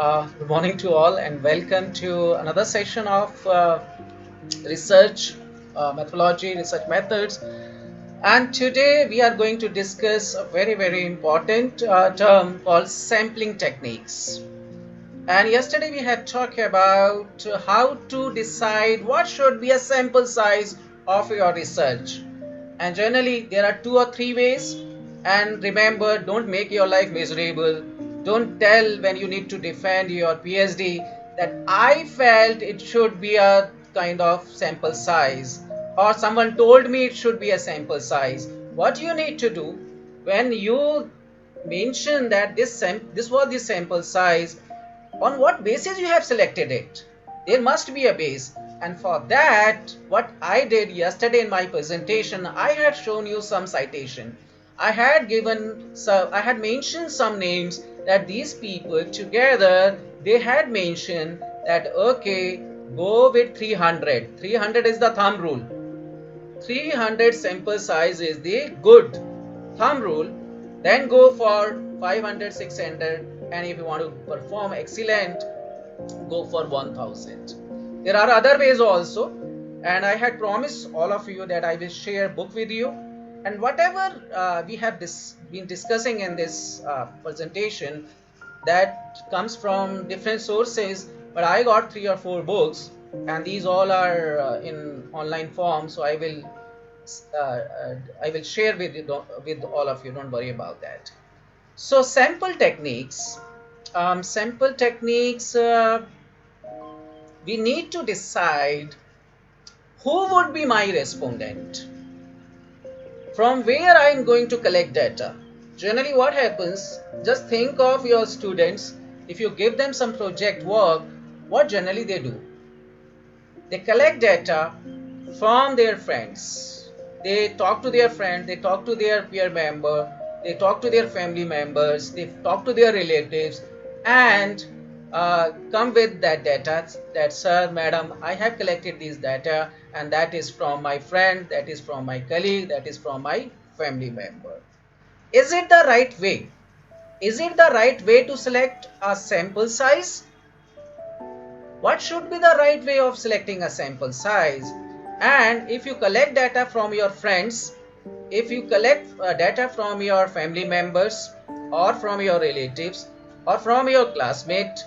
Good morning to all, and welcome to another session of research methodology, research methods. And today we are going to discuss a very important term called sampling techniques. And yesterday we had talked about how to decide what should be a sample size of your research. And generally, there are two or three ways. And remember, don't make your life miserable. Don't tell when you need to defend your PhD that I felt it should be a kind of sample size, or someone told me it should be a sample size. What you need to do when you mention that this was the sample size, on what basis you have selected it? There must be a base. And for that, what I did yesterday in my presentation, I had shown you some citation. I had mentioned some names that these people together, they had mentioned that okay, go with 300. 300 is the thumb rule. 300 sample size is the good thumb rule. Then go for 500, 600, and if you want to perform excellent, go for 1000. There are other ways also, and I had promised all of you that I will share book with you, and whatever we have been discussing in this presentation, that comes from different sources, but I got 3 or 4 books, and these all are in online form, so I will share with all of you. Don't worry about that. So sample techniques, we need to decide who would be my respondent, from where I am going to collect data. Generally what happens, just think of your students. If you give them some project work, what generally they do, they collect data from their friends. They talk to their friend, they talk to their peer member, they talk to their family members, they talk to their relatives, and come with that data that, sir, madam, I have collected these data, and that is from my friend, that is from my colleague, that is from my family member. Is it the right way? Is it the right way to select a sample size? What should be the right way of selecting a sample size? And if you collect data from your friends, if you collect data from your family members, or from your relatives, or from your classmate,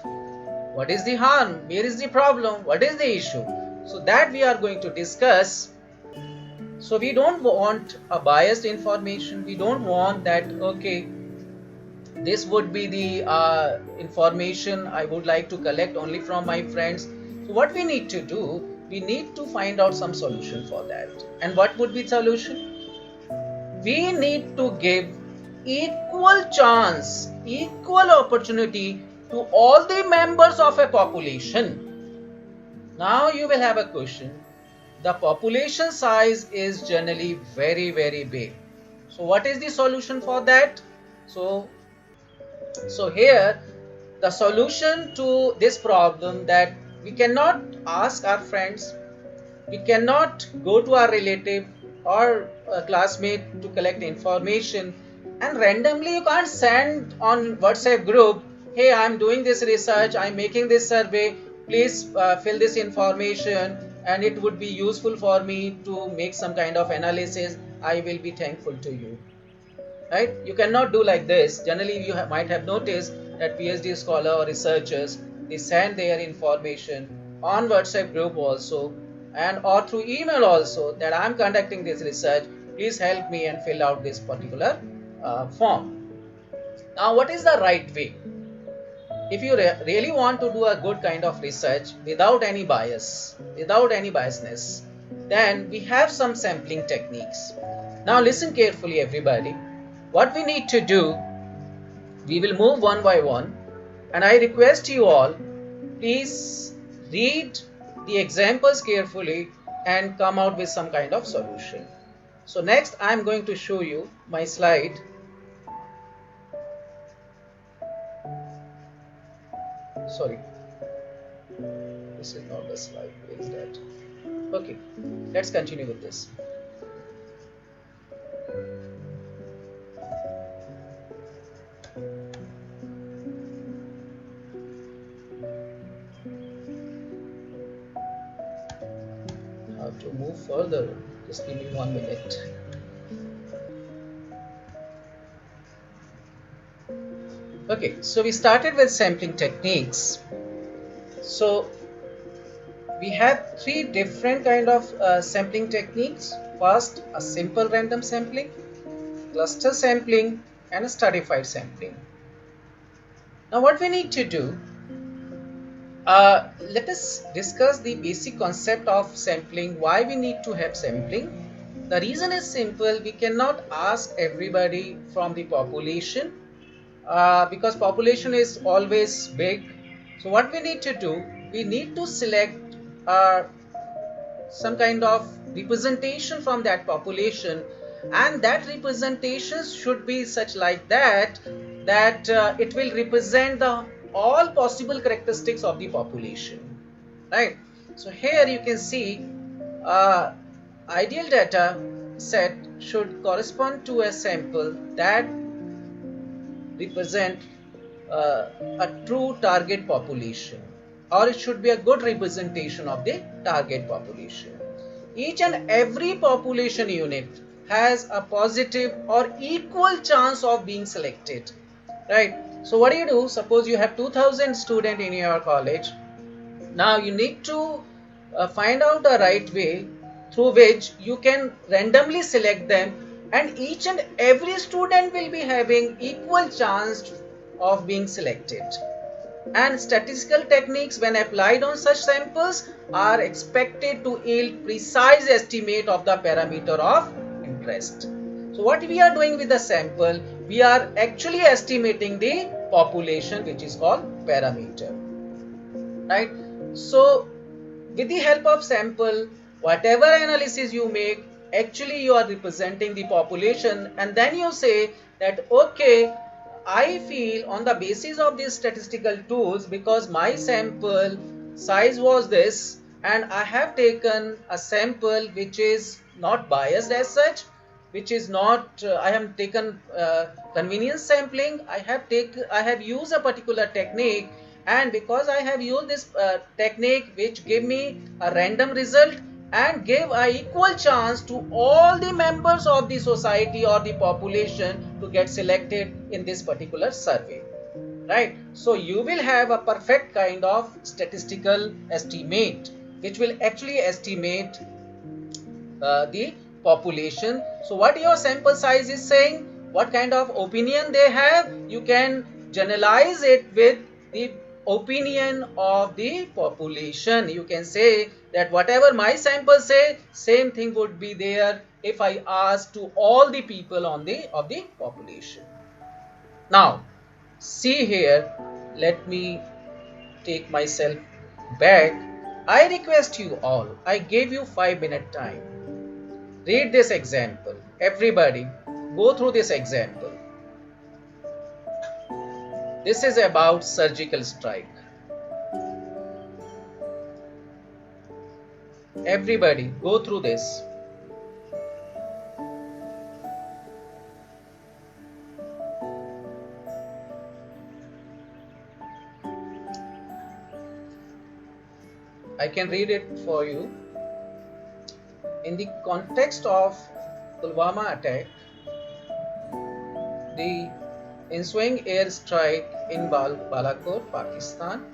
what is the harm? Where is the problem? What is the issue? So that we are going to discuss. So we don't want a biased information. We don't want that, okay, this would be the information I would like to collect only from my friends. So what we need to do, we need to find out some solution for that. And what would be solution? We need to give equal chance, equal opportunity to all the members of a population. Now you will have a question. The population size is generally very big. So what is the solution for that? So here, the solution to this problem, that we cannot ask our friends, we cannot go to our relative or a classmate to collect information, and randomly you can't send on WhatsApp group, hey, I'm doing this research, I'm making this survey, please fill this information, and it would be useful for me to make some kind of analysis. I will be thankful to you. Right? You cannot do like this. Generally, you might have noticed that PhD scholar or researchers, they send their information on WhatsApp group also, and or through email also, that I'm conducting this research. Please help me and fill out this particular form. Now, what is the right way? If you really want to do a good kind of research without any bias, without any biasness, then we have some sampling techniques. Now, listen carefully, everybody. What we need to do, we will move one by one, and I request you all, please read the examples carefully and come out with some kind of solution. So next I am going to show you my slide. Sorry, this is not the slide. Where is that? Okay, let's continue with this. to move further. Just give me 1 minute. Okay, so we started with sampling techniques. So we have three different kind of sampling techniques. First, a simple random sampling, cluster sampling, and a stratified sampling. Now what we need to do, let us discuss the basic concept of sampling, why we need to have sampling. The reason is simple. We cannot ask everybody from the population because population is always big. So what we need to do, we need to select uh, some kind of representation from that population, and that representation should be such like that it will represent the all possible characteristics of the population, right? So here you can see ideal data set should correspond to a sample that represent a true target population, or it should be a good representation of the target population. Each and every population unit has a positive or equal chance of being selected, right? So what do you do? Suppose you have 2000 students in your college. Now you need to find out the right way through which you can randomly select them, and each and every student will be having equal chance of being selected. And statistical techniques, when applied on such samples, are expected to yield precise estimate of the parameter of interest. So what we are doing with the sample, we are actually estimating the population, which is called parameter, right? So with the help of sample, whatever analysis you make, actually you are representing the population, and then you say that okay, I feel on the basis of these statistical tools, because my sample size was this and I have taken a sample which is not biased as such, which is not I have taken convenience sampling. I have used a particular technique, and because I have used this technique which gave me a random result and gave a equal chance to all the members of the society or the population to get selected in this particular survey, right? So you will have a perfect kind of statistical estimate which will actually estimate the population. So what your sample size is saying, what kind of opinion they have, you can generalize it with the opinion of the population. You can say that whatever my sample say, same thing would be there if I ask to all the people on the of the population. Now see here, let me take myself back. I request you all, I gave you 5 minute time. Read this example. Everybody, go through this example. This is about surgical strike. Everybody, go through this. I can read it for you. In the context of Pulwama attack, the ensuing air strike in Balakot, Pakistan,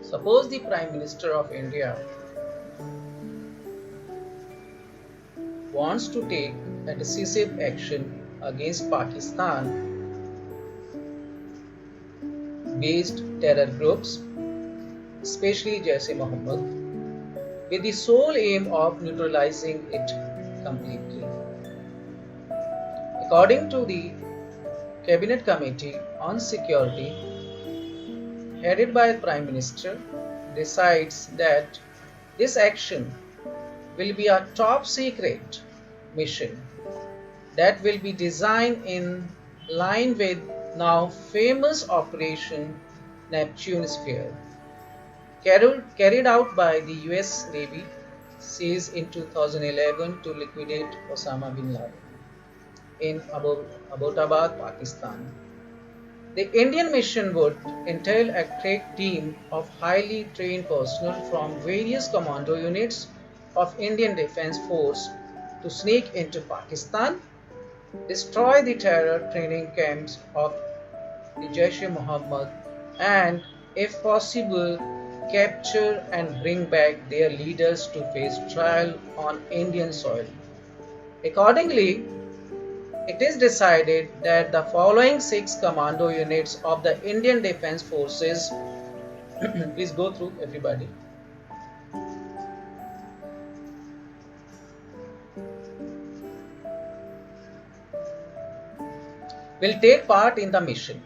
suppose the Prime Minister of India wants to take a decisive action against Pakistan based terror groups, especially Jaish-e-Mohammed, with the sole aim of neutralizing it completely. According to the Cabinet Committee on Security, headed by the Prime Minister, decides that this action will be a top secret mission that will be designed in line with now famous Operation Neptune Sphere, carried out by the US Navy SEALs in 2011 to liquidate Osama bin Laden in Abbottabad, Pakistan. The Indian mission would entail a crack team of highly trained personnel from various commando units of Indian Defence Force to sneak into Pakistan, destroy the terror training camps of the Jaish-e-Mohammed, and, if possible, capture and bring back their leaders to face trial on Indian soil. Accordingly, it is decided that the following 6 commando units of the Indian Defence Forces please go through everybody. Will take part in the mission.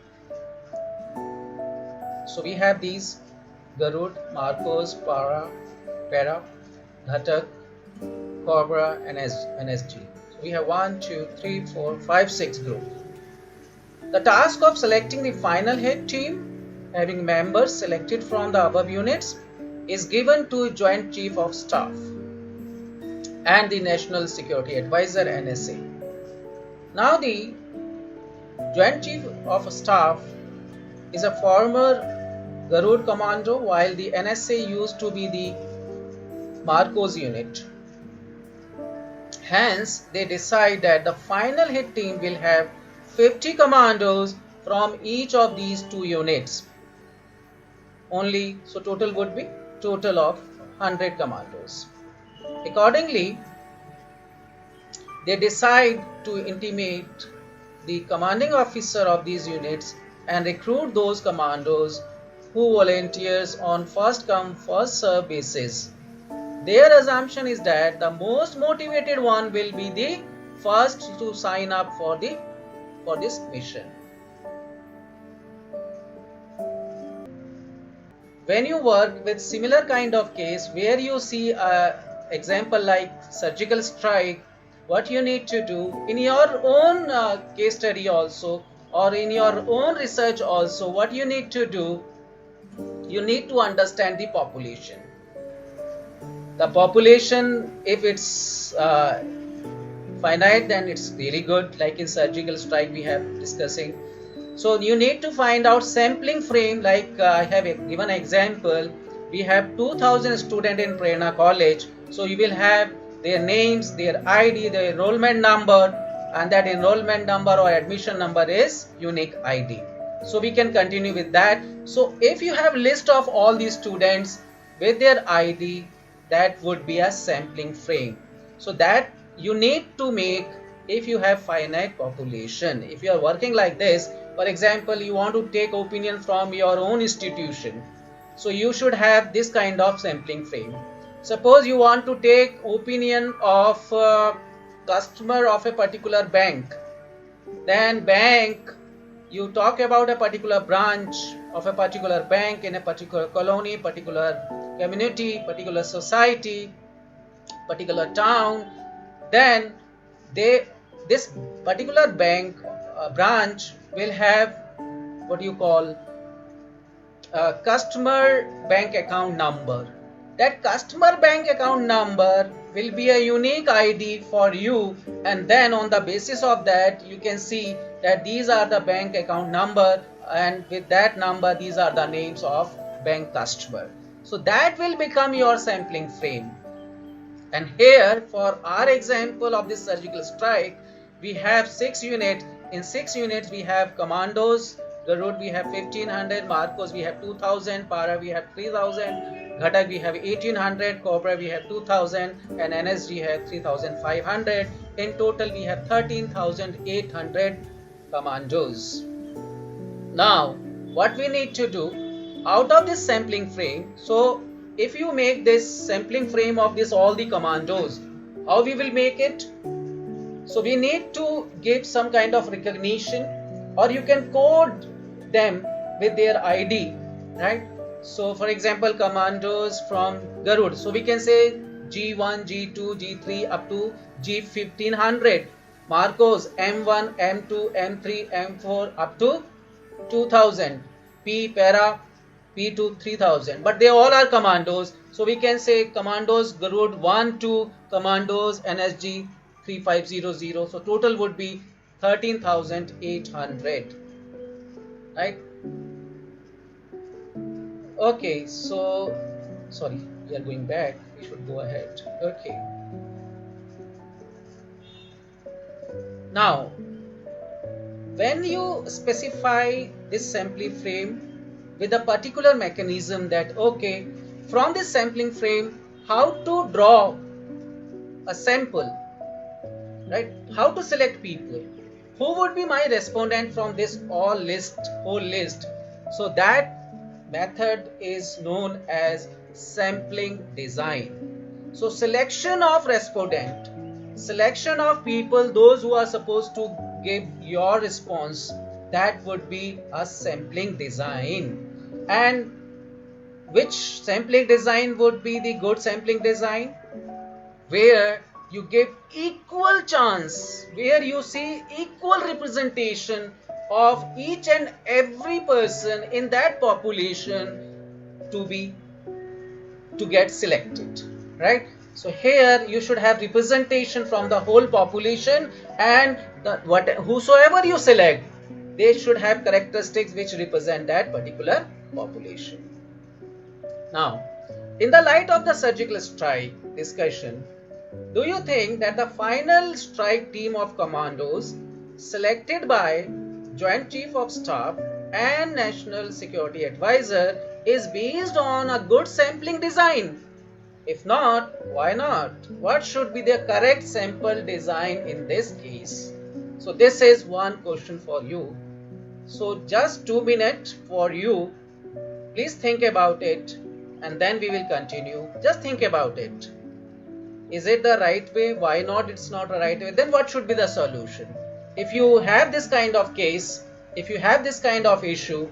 So we have these: Garud, Marcos, Para, Ghatak, Cobra, and NSG. So we have 1, 2, 3, 4, 5, 6 groups. The task of selecting the final head team, having members selected from the above units, is given to Joint Chief of Staff and the National Security Advisor NSA. Now the Joint Chief of Staff is a former Garud commando, while the NSA used to be the Marcos unit. Hence, they decide that the final hit team will have 50 commandos from each of these 2 units. Only, so total would be total of 100 commandos. Accordingly, they decide to intimate the commanding officer of these units and recruit those commandos who volunteers on first come first serve basis. Their assumption is that the most motivated one will be the first to sign up for this mission. When you work with similar kind of case where you see a example like surgical strike, what you need to do in your own case study also, or in your own research also, what you need to do, you need to understand the population. The population, if it's finite, then it's really good, like in surgical strike we have discussing. So you need to find out sampling frame, like I have given an example. We have 2000 students in Prerna College, so you will have their names, their ID, their enrollment number, and that enrollment number or admission number is unique ID. So we can continue with that. So if you have list of all these students with their ID, that would be a sampling frame. So that you need to make if you have finite population. If you are working like this, for example, you want to take opinion from your own institution, so you should have this kind of sampling frame. Suppose you want to take opinion of customer of a particular bank, then bank, you talk about a particular branch of a particular bank in a particular colony, particular community, particular society, particular town, then this particular bank branch will have what you call customer bank account number. That customer bank account number will be a unique ID for you, and then on the basis of that you can see that these are the bank account number, and with that number these are the names of bank customer. So that will become your sampling frame. And here for our example of this surgical strike, we have 6 units. In 6 units we have commandos. Garud we have 1500, Marcos we have 2000, Para we have 3000, Ghatak we have 1800, Cobra we have 2000, and NSG have 3500. In total we have 13,800 commandos. Now what we need to do out of this sampling frame, so if you make this sampling frame of this all the commandos, how we will make it? So we need to give some kind of recognition, or you can code them with their ID, right? So for example, commandos from Garud, so we can say G1, G2, G3 up to G1500. Marcos M1, M2, M3, M4 up to 2000. P Para P2 3000, but they all are commandos, so we can say commandos Garud 1, 2, commandos NSG 3500. So total would be 13,800. right? Okay, so sorry, we are going back. We should go ahead. Okay. Now, when you specify this sampling frame with a particular mechanism that, okay, from this sampling frame, how to draw a sample, right? How to select people? Who would be my respondent from this whole list? So that method is known as sampling design. So selection of respondent, selection of people, those who are supposed to give your response, that would be a sampling design. And which sampling design would be the good sampling design? Where you give equal chance, where you see equal representation of each and every person in that population to be to get selected, right? So here you should have representation from the whole population, and whosoever you select, they should have characteristics which represent that particular population. Now, in the light of the surgical strike discussion, do you think that the final strike team of commandos selected by Joint Chief of Staff and National Security Advisor is based on a good sampling design? If not, why not? What should be the correct sample design in this case? So this is one question for you. So just 2 minutes for you. Please think about it and then we will continue. Just think about it. Is it the right way? Why not? It's not the right way. Then what should be the solution? If you have this kind of case, if you have this kind of issue,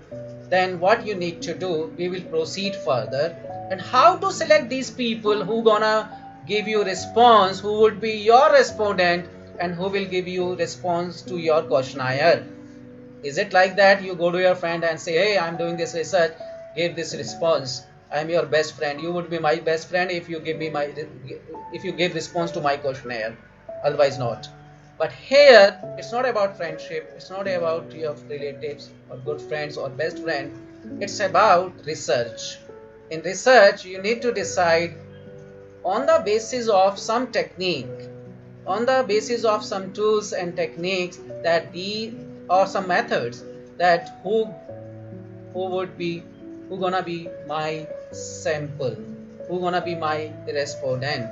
then what you need to do, we will proceed further. And how to select these people who gonna give you response, who would be your respondent and who will give you response to your questionnaire. Is it like that you go to your friend and say, hey, I'm doing this research, give this response, I'm your best friend, you would be my best friend if you give response to my questionnaire, otherwise not. But here it's not about friendship, it's not about your relatives or good friends or best friend, it's about research. In research you need to decide on the basis of some technique, on the basis of some tools and techniques that or some methods, that who gonna be my sample, who gonna be my respondent,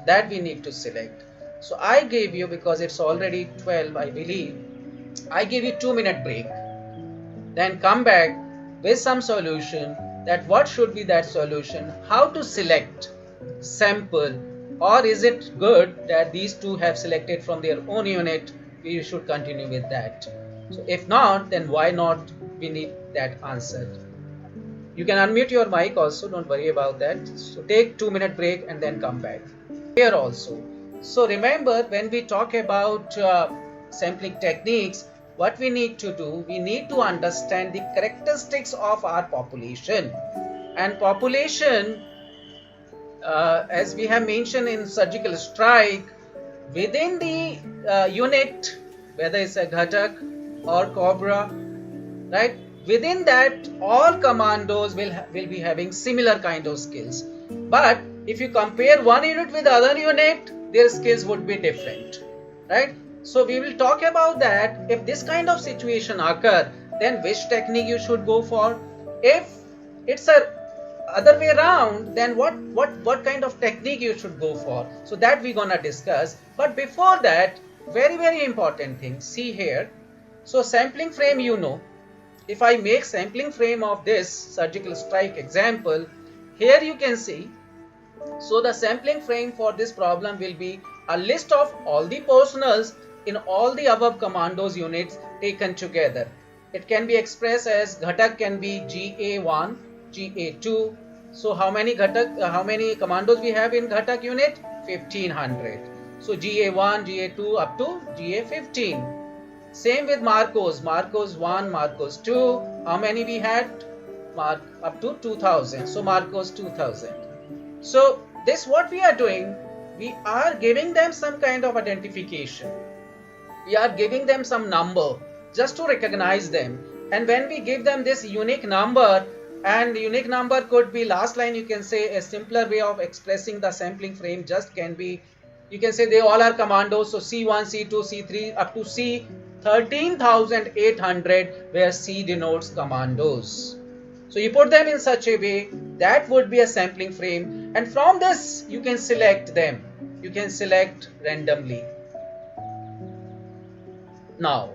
that we need to select. So I gave you, because it's already 12 I believe, I give you 2 minute break, then come back with some solution, that what should be that solution, how to select sample, or is it good that these two have selected from their own unit, we should continue with that. So if not, then why not, we need that answer. You can unmute your mic also, don't worry about that. So take 2 minute break and then come back here also. So remember, when we talk about sampling techniques, what we need to do, we need to understand the characteristics of our population. And population, as we have mentioned in surgical strike, within the unit, whether it's a Ghatak or Cobra, right? Within that, all commandos will be having similar kind of skills. But if you compare one unit with other unit, their skills would be different, right? So we will talk about that. If this kind of situation occur, then which technique you should go for. If it's a other way around, then what kind of technique you should go for. So that we're gonna discuss. But before that, very important thing. See here. So sampling frame, you know. If I make sampling frame of this surgical strike example, here you can see. So the sampling frame for this problem will be a list of all the personals in all the above commandos units taken together. It can be expressed as Ghatak can be GA1, GA2. So how many commandos we have in Ghatak unit? 1500. So GA1, GA2 up to GA15. Same with Marcos 1, Marcos 2. How many we had? Up to 2000. So Marcos 2000. So this what we are doing, we are giving them some kind of identification. We are giving them some number just to recognize them. And when we give them this unique number, and unique number could be, last line you can say, a simpler way of expressing the sampling frame just can be, you can say they all are commandos. So C1, C2, C3 up to C 13,800, where C denotes commandos. So you put them in such a way that would be a sampling frame, and from this you can select them. You can select randomly. Now,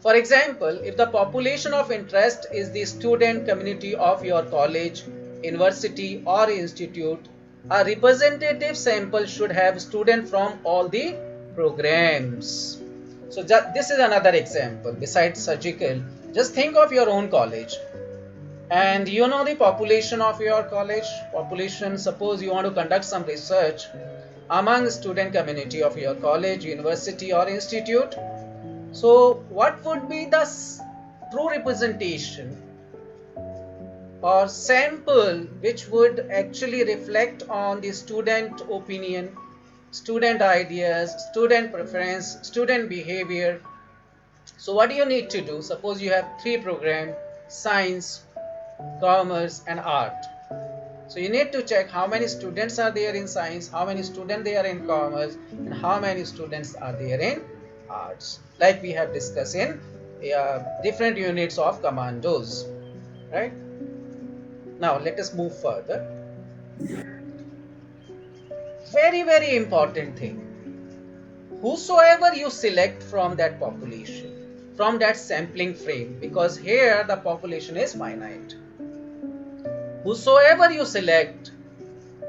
for example, if the population of interest is the student community of your college, university or institute, a representative sample should have students from all the programs. So this is another example. Besides surgical, just think of your own college. And you know the population of your college. Population, suppose you want to conduct some research among student community of your college, university or institute. So what would be the true representation or sample which would actually reflect on the student opinion, student ideas, student preference, student behavior? So what do you need to do? Suppose you have 3 programs: science, commerce and art. So you need to check how many students are there in science, how many students there in commerce, and how many students are there in arts, like we have discussed in different units of commandos, right? Now let us move further. Very important thing: whosoever you select from that population, from that sampling frame, because here the population is finite, whosoever you select,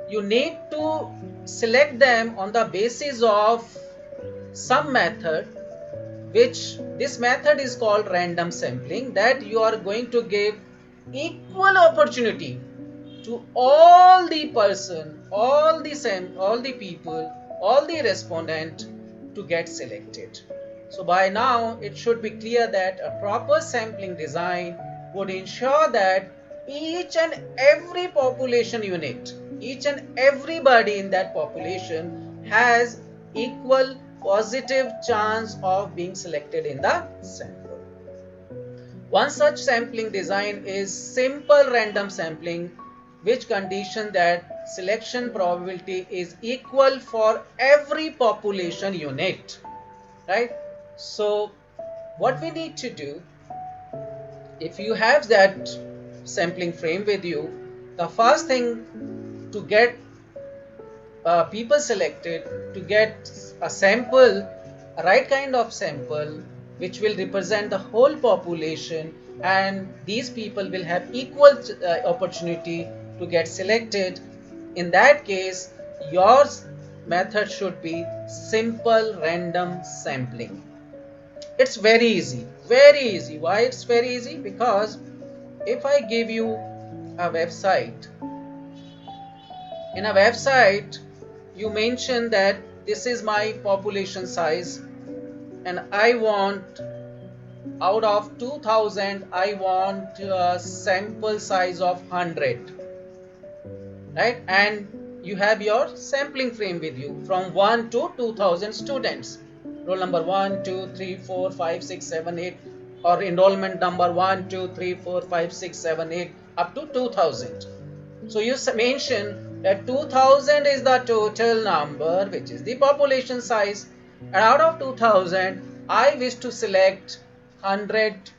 you need to select them on the basis of some method, which this method is called random sampling, that you are going to give equal opportunity to all the person, all the people, all the respondent to get selected. So by now it should be clear that a proper sampling design would ensure that each and every population unit, each and everybody in that population has equal positive chance of being selected in the sample. One such sampling design is simple random sampling, which condition that selection probability is equal for every population unit, right? So what we need to do, if you have that sampling frame with you, the first thing to get people selected, to get a sample, a right kind of sample which will represent the whole population, and these people will have equal opportunity to get selected. In that case, your method should be simple random sampling. It's very easy, very easy. Why it's very easy? Because if I give you a website, in a website you mention that this is my population size, and I want, out of 2000, I want a sample size of 100, right? And you have your sampling frame with you from 1 to 2000 students, roll number 1 2 3 4 5 6 7 8, or enrollment number 1 2 3 4 5 6 7 8 up to 2000. So you mention that 2000 is the total number, which is the population size, and out of 2000 I wish to select 100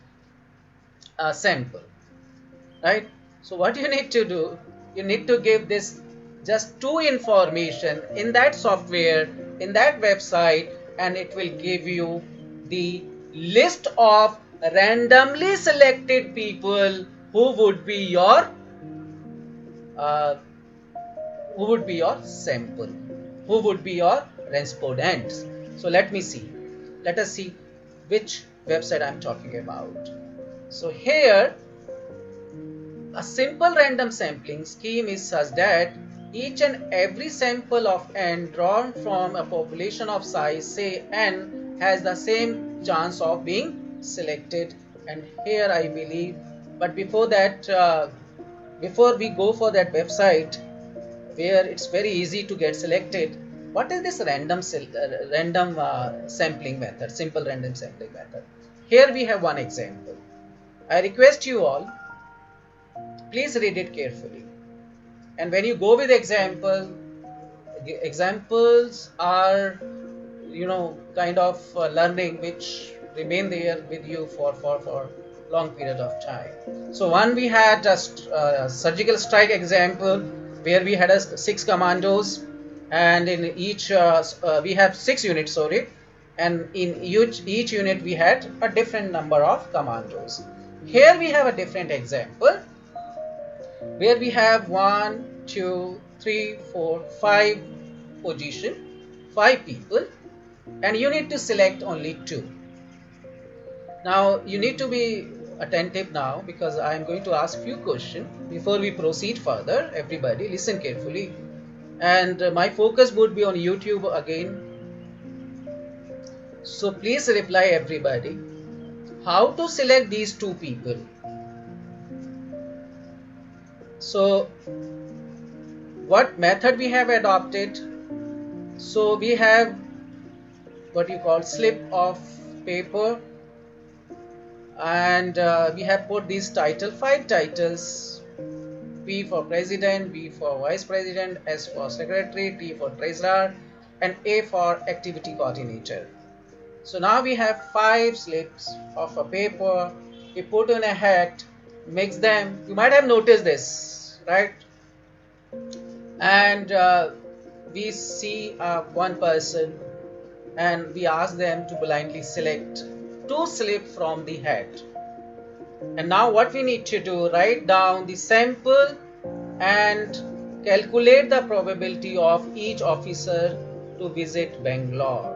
sample, right? So what you need to do, you need to give this just 2 information in that software, in that website, and it will give you the list of randomly selected people who would be your sample, who would be your respondents. So let us see which website I'm talking about. So here, a simple random sampling scheme is such that each and every sample of n drawn from a population of size, say n, has the same chance of being selected. And here I believe, but before that, before we go for that website where it's very easy to get selected, what is this random sampling method, simple random sampling method? Here we have one example. I request you all, please read it carefully. And when you go with examples are, kind of learning which remain there with you for long period of time. So one, we had just surgical strike example where we had 6 commandos, and in each we have 6 units, sorry, and in each unit we had a different number of commandos. Here we have a different example where we have 1, 2, 3, 4, 5 position, 5 people, and you need to select only 2. Now you need to be attentive now, because I am going to ask few questions before we proceed further. Everybody listen carefully, and my focus would be on YouTube again. So please reply everybody. How to select these 2 people? So what method we have adopted? So we have what you call slip of paper, and we have put these 5 titles: P for president, B for vice president, S for secretary, T for treasurer, and A for activity coordinator. So now we have 5 slips of a paper. We put in a hat, mix them. You might have noticed this, right? And we see one person, and we ask them to blindly select 2 slips from the hat. And now what we need to do, write down the sample and calculate the probability of each officer to visit Bangalore,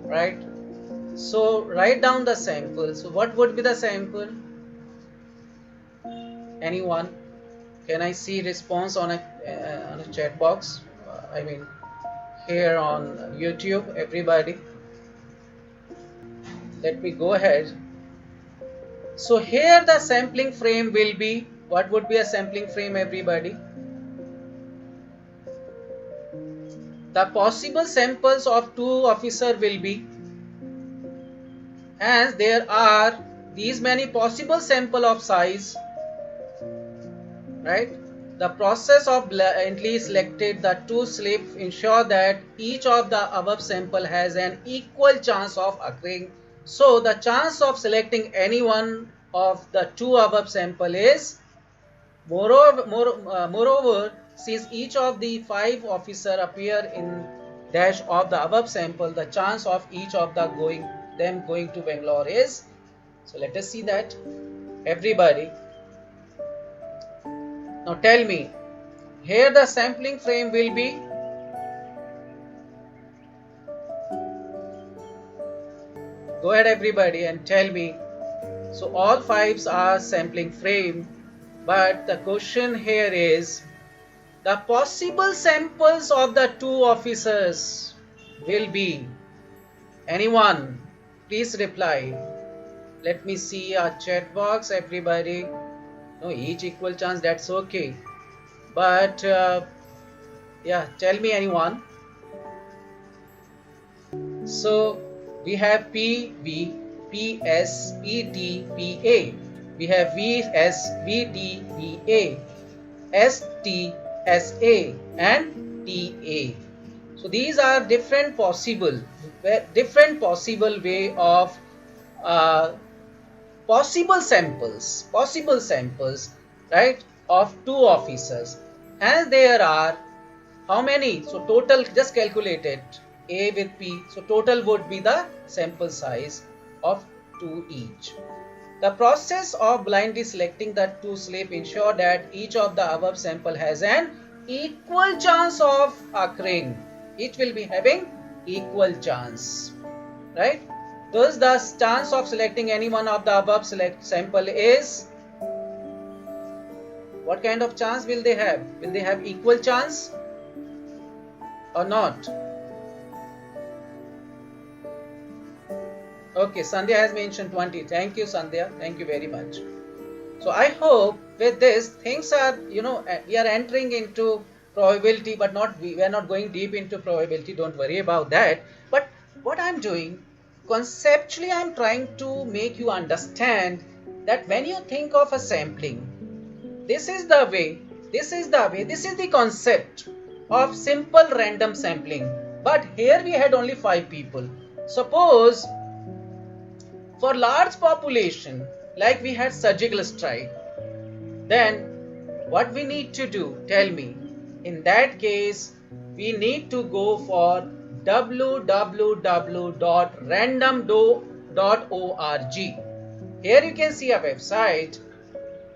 right? So write down the sample. So what would be the sample? Anyone? Can I see response on a chat box? I mean here on YouTube, everybody. Let me go ahead. So here the sampling frame will be, what would be a sampling frame, everybody? The possible samples of 2 officers will be, as there are these many possible sample of size, right? The process of blindly selected the 2 slips ensure that each of the above sample has an equal chance of occurring. So the chance of selecting any one of the 2 above sample is, moreover, since each of the 5 officer appear in dash of the above sample, the chance of each of the going to Bangalore is. So let us see that, everybody. Now tell me, here the sampling frame will be, go ahead everybody and tell me. So all 5s are sampling frame, but the question here is, the possible samples of the 2 officers will be, anyone? Please reply. Let me see a chat box, everybody. No, each equal chance, that's okay. But yeah, tell me anyone. So we have P, V, P, S, P, T, P, A. We have V, S, V, T, V, A, S, T, S, A, and T, A. So these are different possible way of possible samples, right, of 2 officers. And there are how many? So total, just calculate it, A with P. So total would be the sample size of 2 each. The process of blindly selecting the 2 slips ensure that each of the above sample has an equal chance of occurring. Each will be having equal chance, right? Thus the chance of selecting any one of the above sample is, what kind of chance will they have? Will they have equal chance or not? Okay, Sandhya has mentioned 20. Thank you, Sandhya. Thank you very much. So I hope with this things are, we are entering into probability, but we are not going deep into probability. Don't worry about that. But what I'm doing, conceptually I'm trying to make you understand that when you think of a sampling, this is the way, this is the concept of simple random sampling. But here we had only 5 people. Suppose for large population, like we had surgical strike, then what we need to do, tell me. In that case, we need to go for www.randomdo.org. Here you can see a website.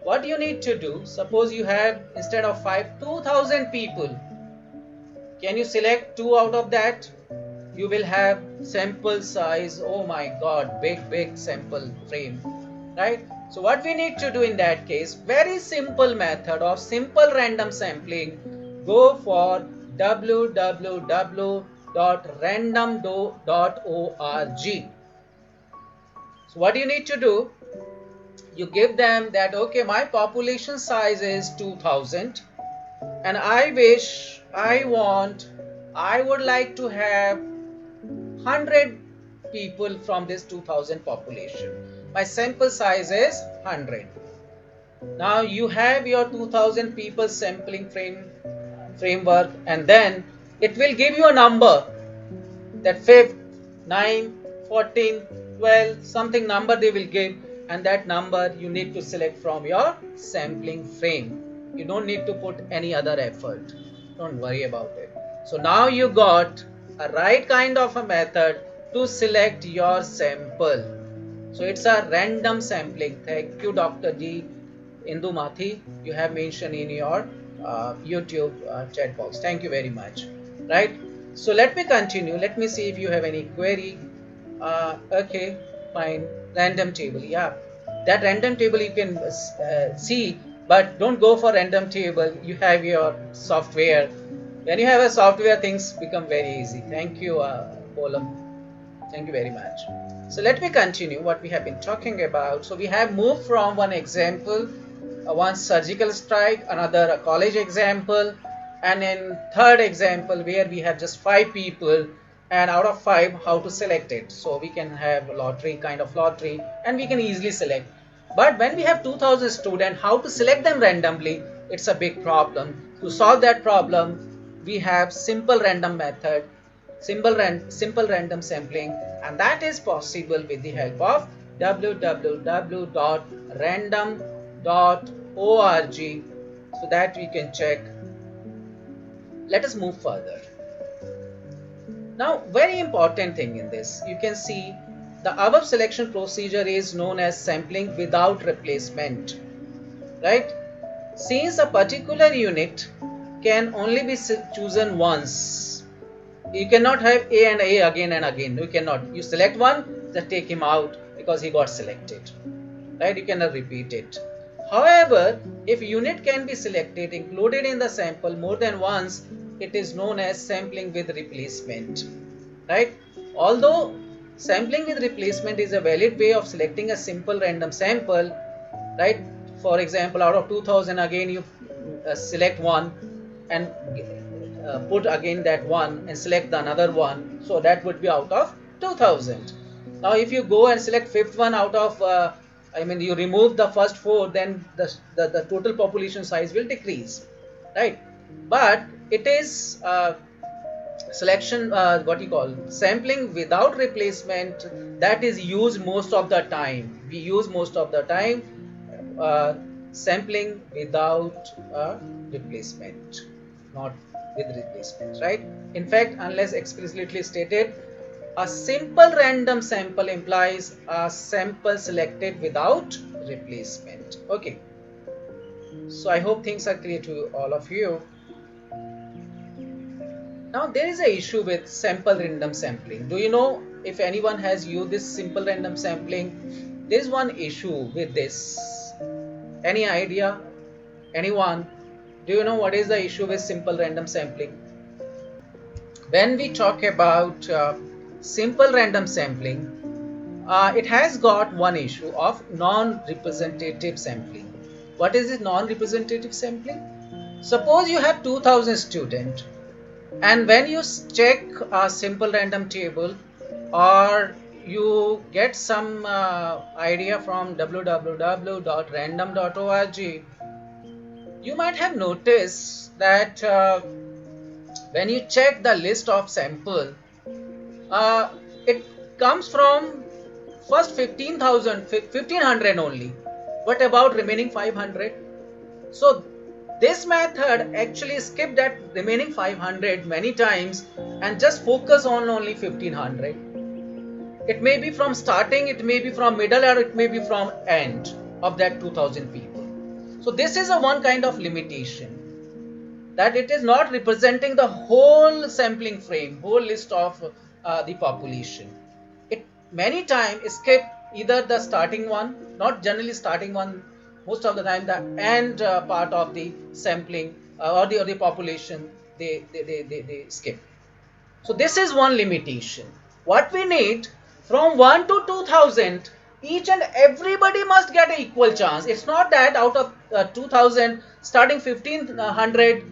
What you need to do, suppose you have instead of 2,000 people. Can you select 2 out of that? You will have sample size, oh my god, big sample frame, right? So what we need to do in that case, very simple method of simple random sampling, go for www.randomdo.org. So what you need to do, you give them that, okay, my population size is 2000 and I would like to have 100 people from this 2000 population. My sample size is 100. Now you have your 2000 people sampling framework, and then it will give you a number, that 5th, 9th, 14th, 12th, something number they will give, and that number you need to select from your sampling frame. You don't need to put any other effort. Don't worry about it. So now you got a right kind of a method to select your sample. So it's a random sampling. Thank you, Dr. D. Indumathi. You have mentioned in your YouTube chat box. Thank you very much. Right. So let me continue. Let me see if you have any query. Okay, fine. Random table. Yeah, that random table you can see, but don't go for random table. You have your software. When you have a software, things become very easy. Thank you, Polam. Thank you very much. So let me continue what we have been talking about. So we have moved from one example, one surgical strike, another a college example, and in third example where we have just 5 people, and out of 5 how to select it. So we can have lottery, kind of lottery, and we can easily select. But when we have 2000 students, how to select them randomly, it's a big problem. To solve that problem, we have simple random method, simple random sampling, and that is possible with the help of www.random.org, so that we can check. Let us move further. Now, very important thing in this, you can see the above selection procedure is known as sampling without replacement, right? Since a particular unit can only be chosen once, you cannot have A and A again and again. You cannot. You select one, just take him out because he got selected, right? You cannot repeat it. However, if unit can be selected, included in the sample more than once, it is known as sampling with replacement, right? Although sampling with replacement is a valid way of selecting a simple random sample, right? For example, out of 2000, again you select one and put again that one and select the another one, so that would be out of 2000. Now if you go and select 5th one out of you remove the first 4, then the total population size will decrease, right? But it is selection, what you call sampling without replacement, that is used most of the time. We use most of the time sampling without replacement, not with replacement, right? In fact, unless explicitly stated, a simple random sample implies a sample selected without replacement. Okay, so I hope things are clear to all of you. Now there is an issue with sample random sampling. Do you know if anyone has used this simple random sampling? There is one issue with this. Any idea? Anyone? Do you know what is the issue with simple random sampling? When we talk about simple random sampling, it has got one issue of non-representative sampling. What is this non-representative sampling? Suppose you have 2000 students, and when you check a simple random table, or you get some idea from www.random.org, you might have noticed that when you check the list of sample, uh, it comes from first 15,000, 1500 only. What about remaining 500? So this method actually skip that remaining 500 many times and just focus on only 1500. It may be from starting, it may be from middle, or it may be from end of that 2000 people. So this is a one kind of limitation, that it is not representing the whole sampling frame, whole list of the population. It many times skip either the starting one, not generally starting one, most of the time the end part of the sampling or the population they skip. So this is one limitation. What we need, from 1 to 2000, each and everybody must get an equal chance. It's not that out of 2000, starting 1500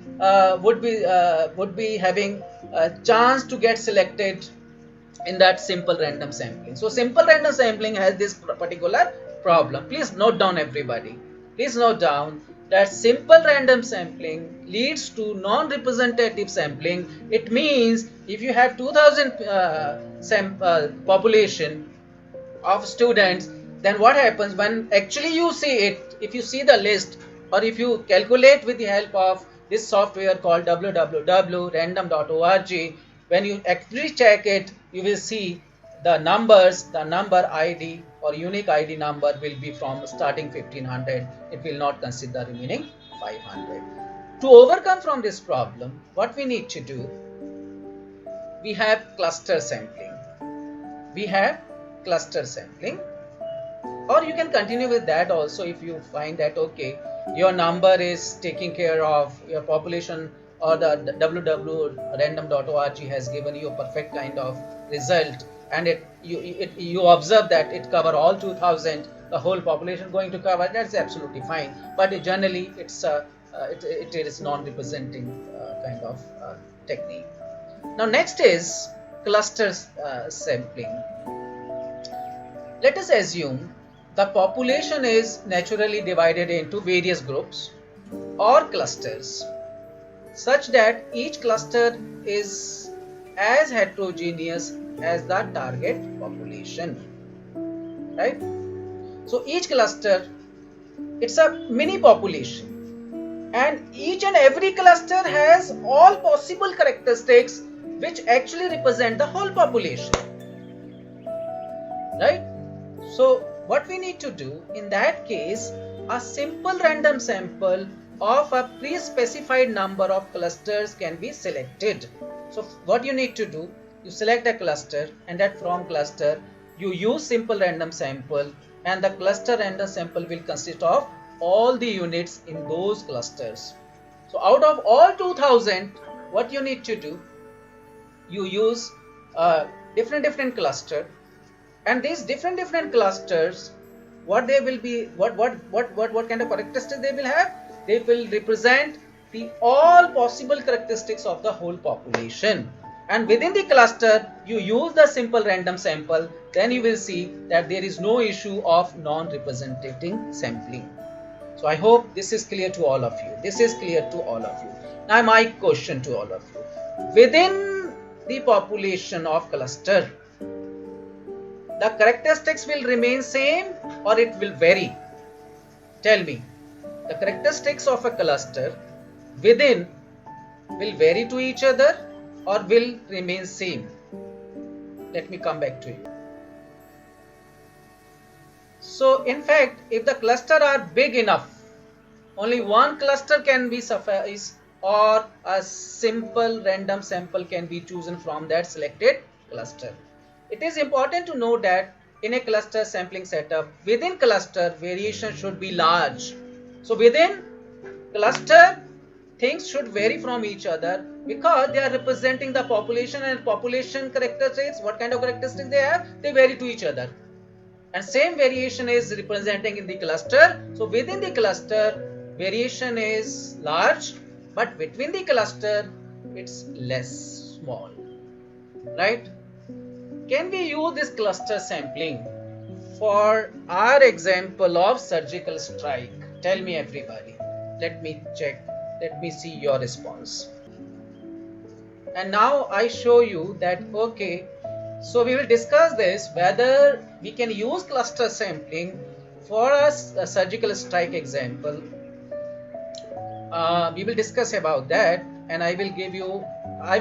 would be having a chance to get selected in that simple random sampling. So simple random sampling has this particular problem. Please note down, everybody. Please note down that simple random sampling leads to non-representative sampling. It means if you have 2000 population of students, then what happens when actually you see it, if you see the list or if you calculate with the help of this software called www.random.org, when you actually check it, you will see the numbers, the number ID or unique ID number will be from starting 1500. It will not consider remaining 500. To overcome from this problem, what we need to do, we have cluster sampling. We have cluster sampling, or you can continue with that also if you find that okay, your number is taking care of your population, or the www.random.org has given you a perfect kind of result, and you observe that it cover all 2000, the whole population going to cover, that's absolutely fine. But generally it is non-representing kind of technique. Now next is cluster sampling. Let us assume the population is naturally divided into various groups or clusters, such that each cluster is as heterogeneous as the target population, right? So each cluster, it's a mini population, and each and every cluster has all possible characteristics which actually represent the whole population, right? So what we need to do in that case, a simple random sample of a pre-specified number of clusters can be selected. So what you need to do, you select a cluster, and that from cluster you use simple random sample, and the cluster random sample will consist of all the units in those clusters. So out of all 2000, what you need to do, you use different cluster, and these different clusters, what they will be, what kind of characteristics they will have, they will represent the all possible characteristics of the whole population. And within the cluster you use the simple random sample, then you will see that there is no issue of non-representative sampling. So I hope this is clear to all of you. This is clear to all of you. Now my question to all of you, within the population of cluster, the characteristics will remain same or it will vary? Tell me, the characteristics of a cluster within will vary to each other or will remain same? Let me come back to you. So in fact, if the cluster are big enough, only one cluster can be suffice, or a simple random sample can be chosen from that selected cluster. It is important to know that in a cluster sampling setup, within cluster variation should be large. So within cluster, things should vary from each other because they are representing the population, and population characteristics, what kind of characteristics they have, they vary to each other. And same variation is representing in the cluster. So within the cluster, variation is large, but between the cluster, it's less small, right? can we use this cluster sampling for our example of surgical strike? Tell me everybody. Let me check. Let me see your response. And now I show you that, okay, so we will discuss this whether we can use cluster sampling for a surgical strike example. We will discuss about that, and I will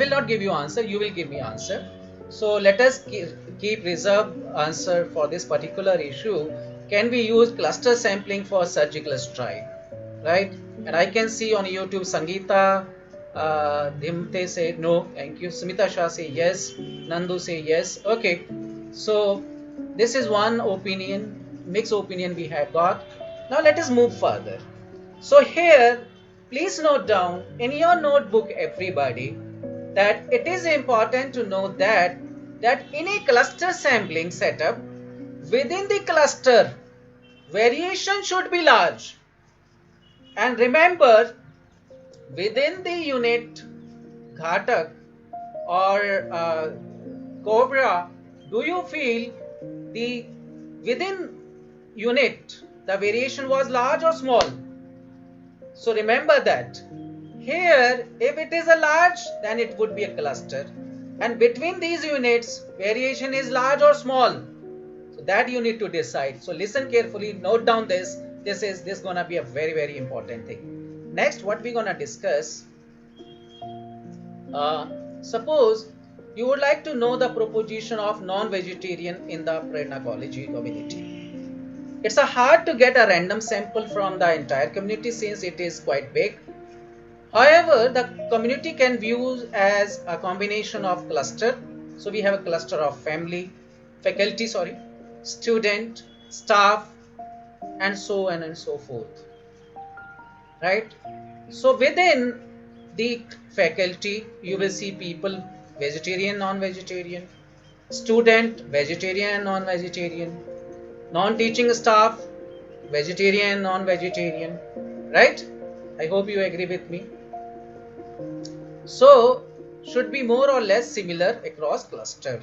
not give you answer, you will give me answer. So let us keep reserve answer for this particular issue. Can we use cluster sampling for surgical strike, right? And I can see on YouTube Sangeeta Dhimte say no, thank you. Smita Shah say yes, Nandu say yes. Okay, so this is one opinion, mixed opinion we have got. Now let us move further. So here, please note down in your notebook, everybody, that it is important to know that in a cluster sampling setup, within the cluster, variation should be large. And remember, within the unit Ghatak or Cobra, do you feel the within unit the variation was large or small? So remember that here, if it is a large, then it would be a cluster, and between these units variation is large or small, so that you need to decide. So listen carefully, note down this is gonna be a very important thing. Next, what we're gonna discuss, suppose you would like to know the proposition of non-vegetarian in the Prernaecology community. It's hard to get a random sample from the entire community since it is quite big. However, the community can view as a combination of cluster. So we have a cluster of faculty, student, staff, and so on and so forth. Right? So within the faculty, you will see people vegetarian, non-vegetarian, student, vegetarian, non-vegetarian, non-teaching staff, vegetarian, non-vegetarian, right? I hope you agree with me. So should be more or less similar across cluster,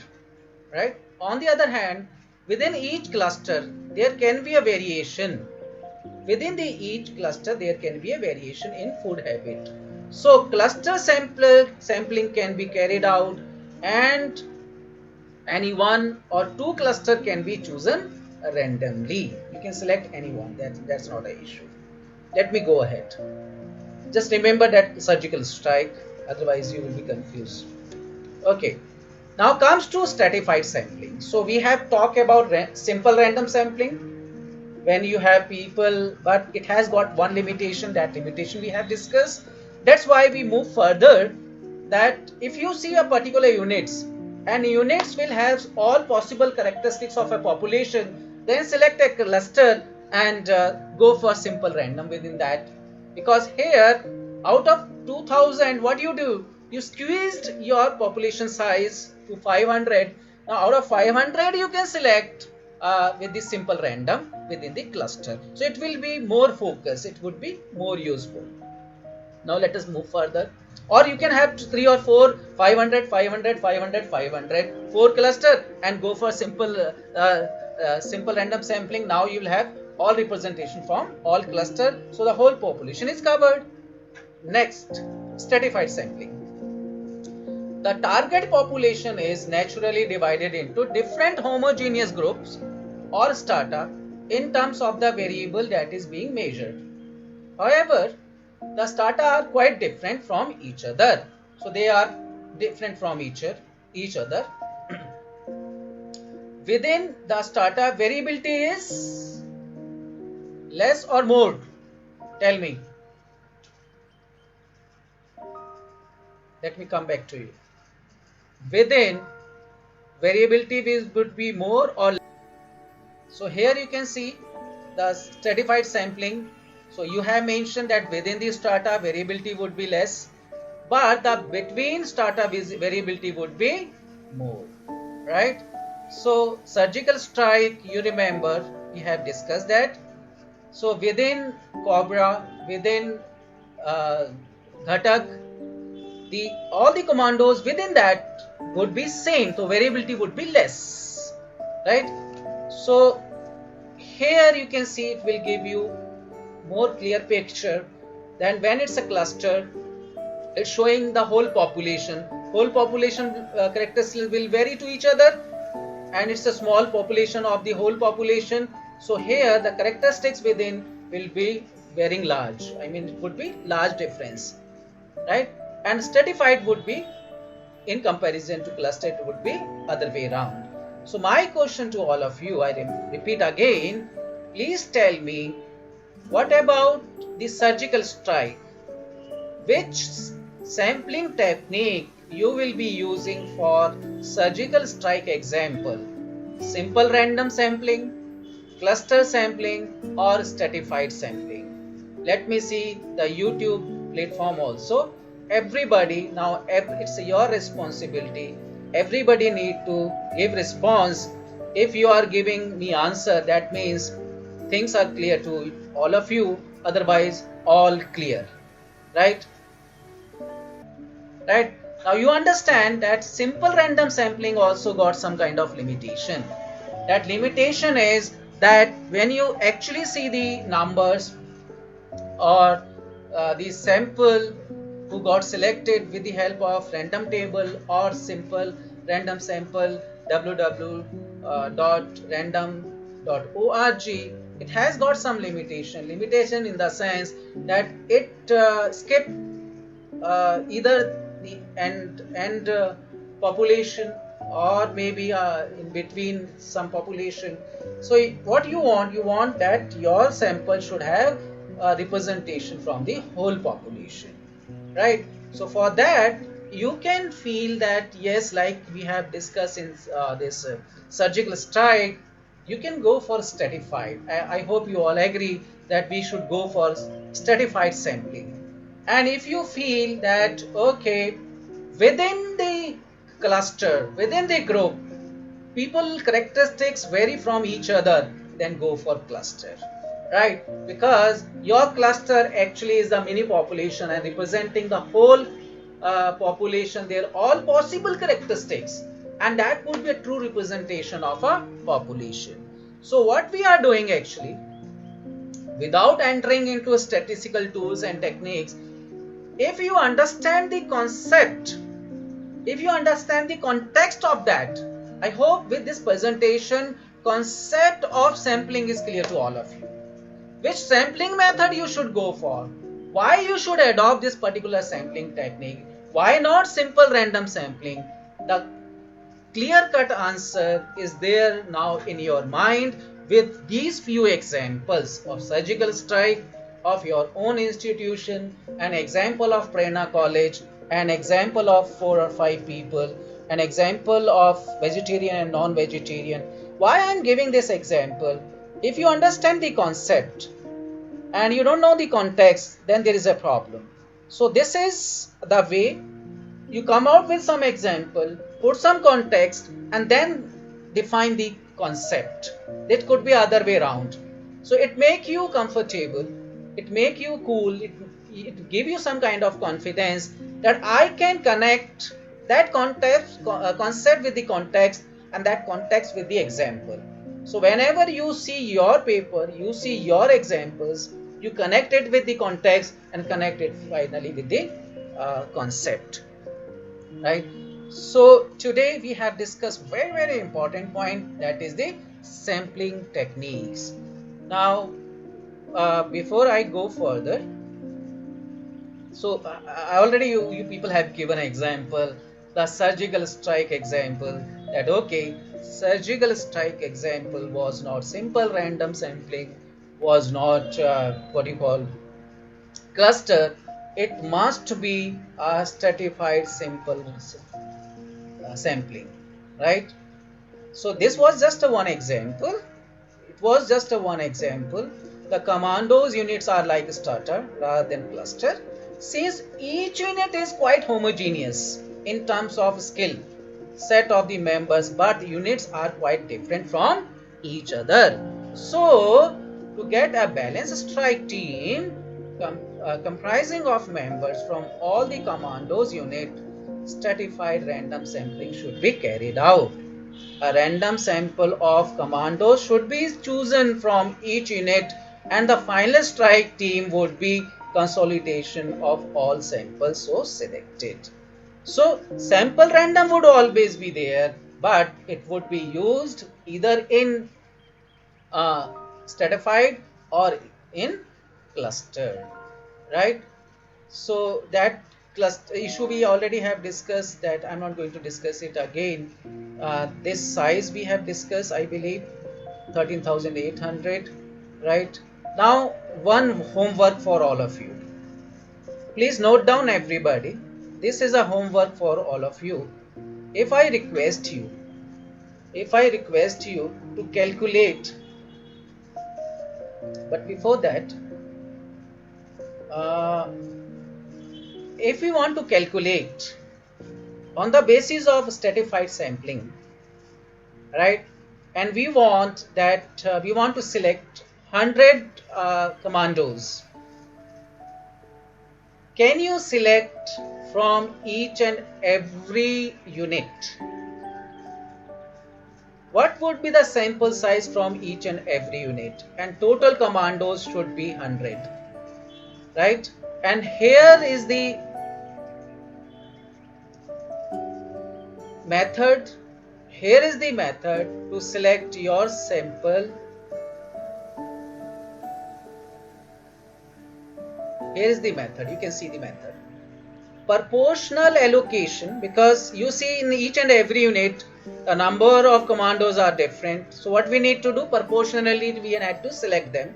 right? On the other hand, within each cluster there can be a variation. Within each cluster there can be a variation in food habit. So cluster sampling can be carried out, and any one or two cluster can be chosen randomly. You can select any one, that's not an issue. Let me go ahead. Just remember that surgical strike, otherwise you will be confused. Okay, now comes to stratified sampling. So we have talked about simple random sampling when you have people, but it has got one limitation. That limitation we have discussed. That's why we move further, that if you see a particular units, and units will have all possible characteristics of a population, then select a cluster and go for simple random within that. Because here, out of 2000, what do? You squeezed your population size to 500. Now out of 500 you can select with this simple random within the cluster. So it will be more focused, it would be more useful. Now let us move further. Or you can have 3 or 4, 500, 500, 500, 500, 4 cluster and go for simple random sampling. Now you will have all representation from all cluster, so the whole population is covered. Next, stratified sampling. The target population is naturally divided into different homogeneous groups or strata in terms of the variable that is being measured. However, the strata are quite different from each other. So they are different from each other. Within the strata, variability is less or more? Tell me. Let me come back to you. Within, variability would be more or less. So here you can see the stratified sampling. So you have mentioned that within the strata variability would be less, but the between strata variability would be more, right? So surgical strike, you remember we have discussed that. So within Cobra, within Ghatak, the all the commandos within that would be same, so variability would be less, right? So here you can see it will give you more clear picture than when it's a cluster. It's showing the whole population. Whole population characteristics will vary to each other, and it's a small population of the whole population. So here the characteristics within will be very large. I mean, it would be large difference, right? And stratified would be in comparison to cluster, it would be other way around. So my question to all of you, I repeat again, please tell me, what about the surgical strike? Which sampling technique you will be using for surgical strike example? Simple random sampling, cluster sampling, or stratified sampling? Let me see the YouTube platform also. Everybody now, it's your responsibility. Everybody need to give response. If you are giving me answer, that means things are clear to all of you. Otherwise, all clear, right? Right? Now you understand that simple random sampling also got some kind of limitation. That limitation is that when you actually see the numbers or the sample who got selected with the help of random table or simple random sample www.random.org, it has got some limitation in the sense that it skipped either the end population or maybe in between some population. So what you want that your sample should have a representation from the whole population, right? So for that you can feel that yes, like we have discussed in this surgical strike, you can go for stratified. I hope you all agree that we should go for stratified sampling. And if you feel that okay, within the cluster, within the group, people characteristics vary from each other, then go for cluster, right? Because your cluster actually is the mini population and representing the whole population, their all possible characteristics, and that would be a true representation of a population. So what we are doing actually, without entering into statistical tools and techniques, if you understand the concept, if you understand the context of that, I hope with this presentation concept of sampling is clear to all of you. Which sampling method you should go for, why you should adopt this particular sampling technique, why not simple random sampling. The clear-cut answer is there now in your mind with these few examples of surgical strike of your own institution, an example of Prerna College, an example of 4 or 5 people, an example of vegetarian and non-vegetarian. Why I am giving this example? If you understand the concept and you don't know the context, then there is a problem. So this is the way you come out with some example, put some context, and then define the concept. It could be other way around. So it make you comfortable, it make you cool, it give you some kind of confidence that I can connect that concept with the context and that context with the example. So whenever you see your paper, you see your examples, you connect it with the context and connect it finally with the concept, right? So today we have discussed very important point, that is the sampling techniques. Now before I go further, so already you people have given an example, the surgical strike example, that okay, surgical strike example was not simple random sampling, was not what you call cluster, it must be a stratified simple sampling, right? So this was just a one example. It was just a one example. The commandos units are like starter rather than cluster, since each unit is quite homogeneous in terms of skill set of the members, but units are quite different from each other. So to get a balanced strike team, comprising of members from all the commandos unit, stratified random sampling should be carried out. A random sample of commandos should be chosen from each unit, and the final strike team would be consolidation of all samples so selected. So sample random would always be there, but it would be used either in stratified or in cluster, right? So that cluster issue we already have discussed, that I'm not going to discuss it again. This size we have discussed, I believe 13,800, right? Now one homework for all of you. Please note down everybody. This is a homework for all of you. If I request you to calculate, but before that, if we want to calculate on the basis of stratified sampling, right, and we want to select 100 commandos, can you select from each and every unit? What would be the sample size from each and every unit? And total commandos should be 100, right? And here is the method. Here is the method to select your sample. Here is the method. You can see the method. Proportional allocation, because you see in each and every unit the number of commandos are different. So what we need to do, proportionally we had to select them.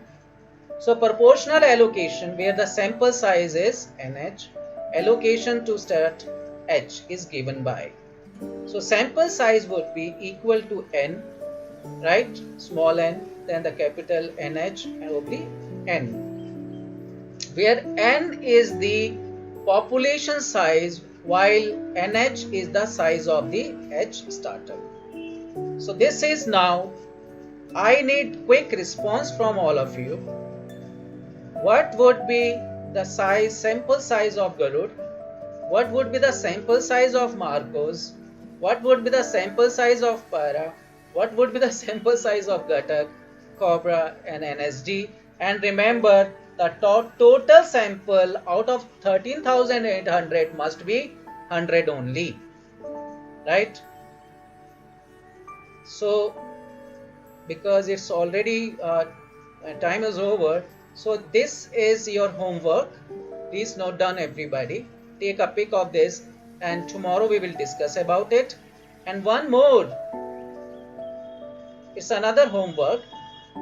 So proportional allocation, where the sample size is NH, allocation to stat H is given by. So sample size would be equal to N, right? Small n, then the capital NH and oblique N, where N is the population size while NH is the size of the H starter. So this is now, I need quick response from all of you. What would be the size, sample size of Garud? What would be the sample size of Marcos? What would be the sample size of Para? What would be the sample size of Gatak, Cobra and NSD? And remember, the total sample out of 13,800 must be 100 only, right? So because it's already time is over, so this is your homework. Please note down everybody, take a pic of this, and tomorrow we will discuss about it. And one more, it's another homework.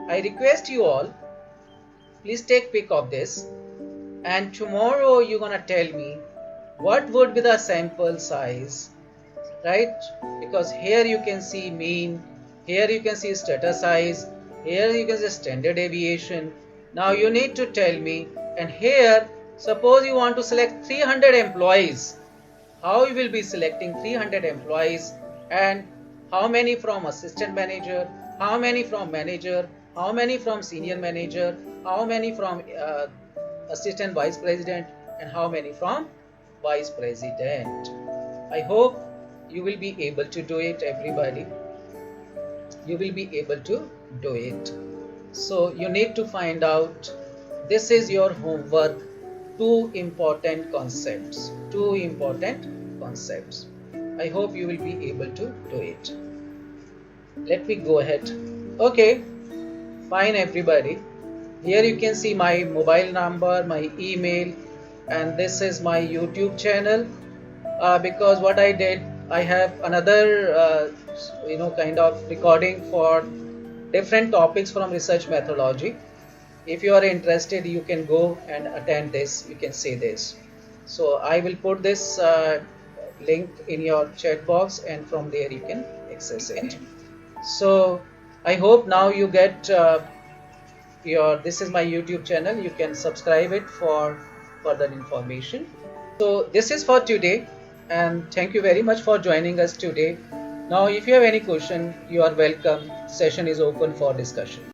I request you all, please take pic of this, and tomorrow you're gonna tell me what would be the sample size, right? Because here you can see mean, here you can see status size, here you can see standard deviation. Now you need to tell me, and here suppose you want to select 300 employees, how you will be selecting 300 employees, and how many from assistant manager, how many from manager, how many from senior manager, how many from assistant vice president, and how many from vice president. I hope you will be able to do it, everybody. You will be able to do it. So you need to find out, this is your homework, two important concepts. I hope you will be able to do it. Let me go ahead. Okay, fine everybody. Here you can see my mobile number, my email, and this is my YouTube channel. Because what I did, I have another kind of recording for different topics from research methodology. If you are interested, you can go and attend this, you can see this. So I will put this link in your chat box, and from there you can access it. So I hope now you get this is my YouTube channel, you can subscribe it for further information. So this is for today, and thank you very much for joining us today. Now if you have any question, you are welcome. Session is open for discussion.